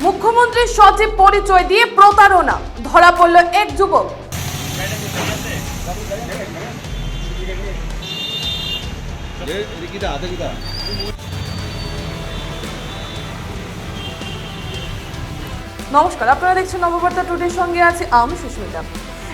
মুখ্যমন্ত্রীর সচিব পরিচয় দিয়ে প্রতারণা, ধরা পড়ল এক যুবক। নমস্কার, আপনারা দেখছেন নববার্তা টুডের সঙ্গে আছে আমি সুস্মিতা।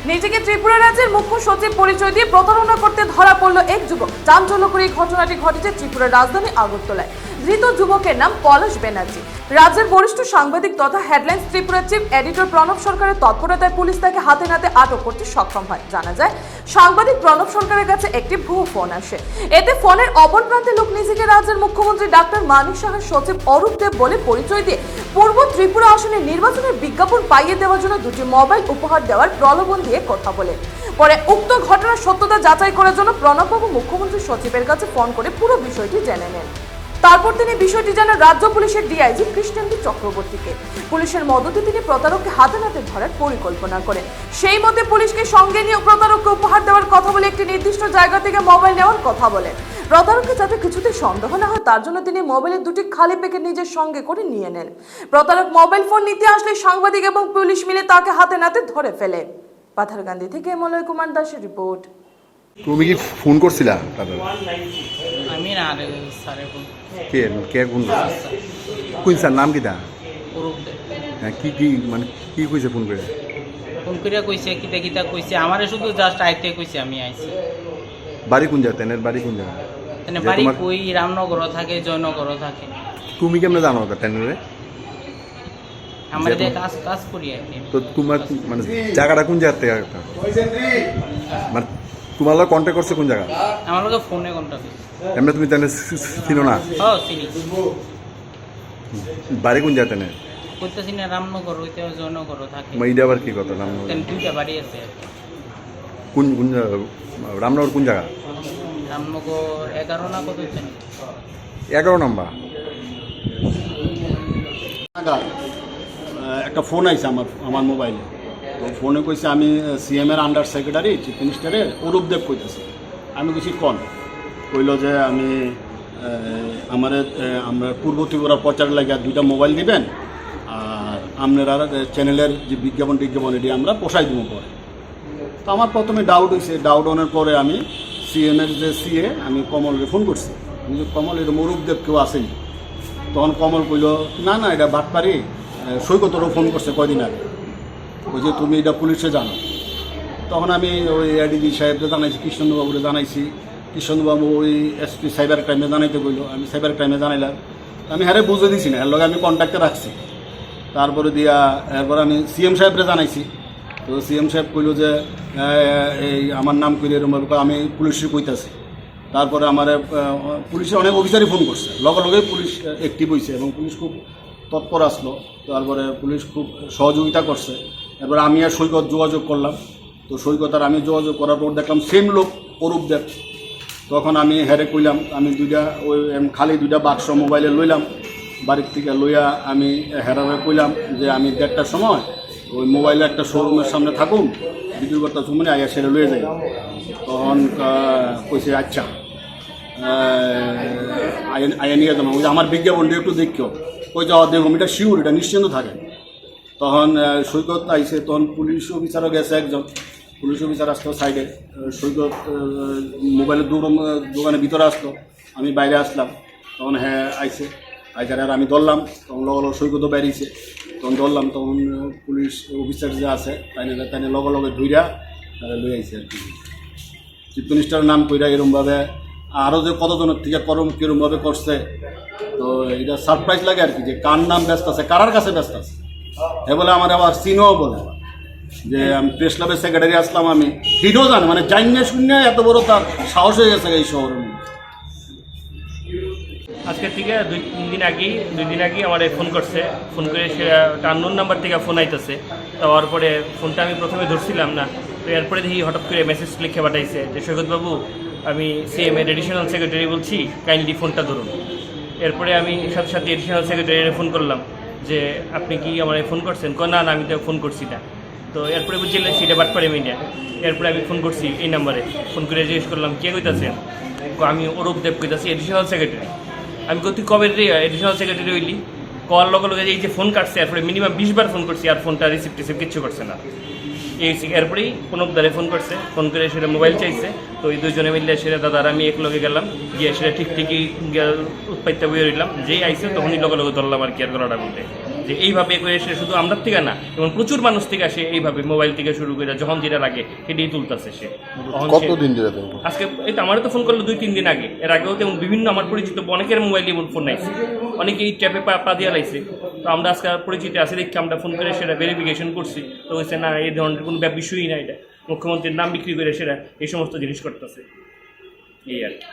নিজেকে ত্রিপুরা রাজ্যের মুখ্য সচিব পরিচয় দিয়ে প্রতারণা করতে ধরা পড়ল এক যুবক। চাঞ্চল্যকর এই ঘটনাটি ঘটেছে ত্রিপুরার রাজধানী আগরতলায়। ধৃত যুবকের নাম পলাশ ব্যানার্জি। রাজ্যের বরিষ্ঠ সাংবাদিক তথা হেডলাইন্স ত্রিপুরার চিফ এডিটর প্রণব সরকারের তৎপরতায় পুলিশ তাকে হাতে নাতে আটক করতে সক্ষম হয়। জানা যায়, সাংবাদিক প্রণব সরকারের কাছে একটি ভুয়ো ফোন আসে। এতে ফোনের অপর প্রান্তে লোক নিজেকে রাজ্যের মুখ্যমন্ত্রী ডাক্তার মানিক সাহার সচিব অরূপ দেব বলে পরিচয় দিয়ে পূর্ব ত্রিপুরা আসনের নির্বাচনের বিজ্ঞাপন পাইয়ে দেওয়ার জন্য দুটি মোবাইল উপহার দেওয়ার প্রলোভন দিয়ে কথা বলে। পরে উক্ত ঘটনার সত্যতা যাচাই করার জন্য প্রণববাবু মুখ্যমন্ত্রী সচিবের কাছে ফোন করে পুরো বিষয়টি জেনে নেন। তারপর তিনি বিষয়টি জানান রাজ্য পুলিশের ডিআইজি কৃষ্ণেন্দু চক্রবর্তীকে। পুলিশের মদতে তিনি প্রতারককে হাতে নাতে ধরার পরিকল্পনা করেন। সেই মতে পুলিশকে সঙ্গে নিয়ে প্রতারককে উপহার দেওয়ার কথা বলে একটি নির্দিষ্ট জায়গা থেকে মোবাইল নেওয়ার কথা বলেন। প্রতারককে যাতে কিছুতে সন্দেহ না হয় তার জন্য তিনি মোবাইলের দুটি খালি প্যাকেট নিজের সঙ্গে করে নিয়ে নেন। প্রতারক মোবাইল ফোন নিতে আসলে সাংবাদিক এবং পুলিশ মিলে তাকে হাতে নাতে ধরে ফেলে। পাথারকান্দি থেকে মলয় কুমার দাসের রিপোর্ট। তুমি কি ফোন করছিলা? আমি না রে স্যারে ফোন কে কে ফোন কোন স্যার নাম কিটা? অরূপ দে হ্যাঁ, কি কি মানে কি কইছে ফোন করে? ফোন করিয়া কইছে কিতা কিতা কইছে, আমারে শুধু জাস্ট আইতে কইছে আমি আইছি। বাড়ি কোন জায়গা? তেনের বাড়ি কোন জায়গা? মানে বাড়ি কই রামনগর থাকে, জয়নগর থাকে। তুমি কেমনে জানো তেনের? আমার যে কাজ কাজ করি আর কি। তো তোমার মানে জায়গাটা কোন জায়গা থেকে? মানে তোমার লোক কন্ট্যাক্ট করছে কোন জায়গা? আমার লগে ফোনে কন্টাক্ট হইছে। এমনি তুমি তেনে চিনো না? হ্যাঁ চিনি। বাড়ি কোন জায়গা তেনে? কইতাছি না রামনগর হইতে জয়নগর থাকে। এইটা আবার কি কথা? নাম তেন দুইটা বাড়ি আছে। কোন কোন রামনগর কোন জায়গা? রামনগর 11 না কত জানি। 11 নম্বর। একটা ফোন আইছে আমার মোবাইলে। তো ফোনে কইছে আমি সিএম এর আন্ডার সেক্রেটারি চিফ মিনিস্টারের অরূপ দেব কইতেছি। আমি কইছি কোন? কইল যে আমি আমরা পূর্ব ত্রিপুরা প্রচার লাগিয়া দুইটা মোবাইল দিবেন, আর আপনারা চ্যানেলের যে বিজ্ঞাপন এটি আমরা পোষাই দিব পরে। তো আমার প্রথমে ডাউট হয়েছে। ডাউট হওয়ার পরে আমি সিএম এর যে সিএ আমি কমলকে ফোন করছি। আমি যে কমল এরকম অরূপ দেব কেউ আসেনি। তখন কমল কইল না না এটা বাটপারি, সৈকতরও ফোন করছে কয়দিন আগে, ওই যে তুমি এটা পুলিশে জানো। তখন আমি ওই এডিজি সাহেবকে জানাইছি, কৃষ্ণবাবুরে জানাইছি। কৃষ্ণবাবু ওই এসপি সাইবার ক্রাইমে জানাইতে কইল। আমি সাইবার ক্রাইমে জানাইলাম। আমি হ্যারে বুঝে দিছি না, এর লগে আমি কন্ট্যাক্টে রাখছি। তারপরে এরপর আমি সিএম সাহেবরে জানাইছি। তো সিএম সাহেব কইল যে এই আমার নাম কইলে এরকম আমি পুলিশে কইতাছি। তারপরে আমার পুলিশে অনেক অফিসারই ফোন করছে, লগে লগেই পুলিশ অ্যাক্টিভ হয়েছে এবং পুলিশ খুব তৎপর আসলো। তারপরে পুলিশ খুব সহযোগিতা করছে। এবার আমি আর সৈকত যোগাযোগ করলাম। তো সৈকত আর আমি যোগাযোগ করার পর দেখলাম সেম লোক অরূপ দেব। তখন আমি হেরে কইলাম আমি খালি দুইটা বাক্স মোবাইলে লইলাম বাড়ির থেকে লইয়া আমি হেরারে কইলাম যে আমি 1:30টার সময় ওই মোবাইলে একটা শোরুমের সামনে থাকুন, বিক্রি করতে সময় আইয়া সেরে লইয়ে যাই। তখন কইছে আচ্ছা আইয়া নিয়ে যাবো, আমার বিজ্ঞাপনটা একটু দেখিও। ওই যাওয়া দেখুন এটা শিওর, এটা নিশ্চিন্ত থাকে। তখন সৈকত আইসে, তখন পুলিশ অফিসারও গেছে একজন। পুলিশ অফিসার আসতো সাইডে, সৈকত মোবাইলের দোকানের ভিতরে আসতো, আমি বাইরে আসলাম। তখন হ্যাঁ আইসে আইসার আর আমি ধরলাম। তখন লগে সৈকতও বেরিয়েছে। তখন ধরলাম, তখন পুলিশ অফিসার যে আছে তাই লগে ধুইরা তারা লই আইসে আর কি। চিফ মিনিস্টারের নাম কইরা এরমভাবে আরও যে কতজনের থেকে কীরমভাবে করছে। তো এটা সারপ্রাইজ লাগে আর কি, যে কার নাম ব্যস্ত আছে, কারার কাছে ব্যস্ত আছে। এ বলে আমার আবার চিনও বলে যে আমি প্রেস ক্লাবের সেক্রেটারি আসলাম। আমি হিডও জানে, মানে জানিয়ে শূন্য এত বড় তার সাহস হয়ে গেছে এই শহরের মধ্যে। আজকের থেকে দুই দিন আগেই আমার ফোন করছে। ফোন করে সে আননোন নাম্বার থেকে ফোন আইতেছে। তার পরে ফোনটা আমি প্রথমে ধরছিলাম না। তো এরপরে দেখি হঠাৎ করে মেসেজ লিখে পাঠাইছে যে সৈকতবাবু আমি সিএম এর এডিশনাল সেক্রেটারি বলছি, কাইন্ডলি ফোনটা ধরুন। এরপরে আমি সাথে সাথে এডিশনাল সেক্রেটারিকে ফোন করলাম যে আপনি কি আমার ফোন করছেন? না না আমি তো ফোন করছি না। তো এরপরে বুঝলে সেটা বাটপাড়ি মিডিয়া। এরপরে আমি ফোন করছি এই নাম্বারে, ফোন করে জিজ্ঞেস করলাম কে কইতাছেন? আমি অরূপ দেব কইতাছি, এডিশনাল সেক্রেটারি। আমি তুই কবে এডিশনাল সেক্রেটারি হইলি? কল লগে লগে এই যে ফোন কাটছে এরপরে মিনিমাম 20 বার ফোন করছি আর ফোনটা রিসিভ কিচ্ছু করছে না। এরপরেই কোনো দ্বারে ফোন করছে, ফোন করে সেটা মোবাইল চাইছে। তো এই দুজনে মিললে সেটা দাদার আমি এক লগে গেলাম, গিয়ে সেটা ঠিকই উৎপাইতে বয়ে রইলাম। যেই আইসে তখনই লগে লগে ধরলাম আর কি আর গলাটা বলতে, যে এইভাবে করে সে শুধু আমরা থেকে না এবং প্রচুর মানুষ থেকে আসে এইভাবে মোবাইল থেকে শুরু করে যখন যেটা লাগে সেটাই তুলতেছে সে। কতদিন ধরে আজকে এই তো আমারও তো ফোন করলো 2-3 দিন আগে। এর আগেও তেমন বিভিন্ন আমার পরিচিত অনেকের মোবাইলে ফোন নাইছে, অনেকেই ট্যাপে পা দিয়ে লাইছে। তো আমরা আজকে পরিচিত আসে দেখি আমরা ফোন করে সেটা ভেরিফিকেশন করছি, তো হয়েছে না এই ধরনের কোনো বিষয়ই না, এটা মুখ্যমন্ত্রীর নাম বিক্রি করে সেটা এই সমস্ত জিনিস করতেছে, এই আর কি।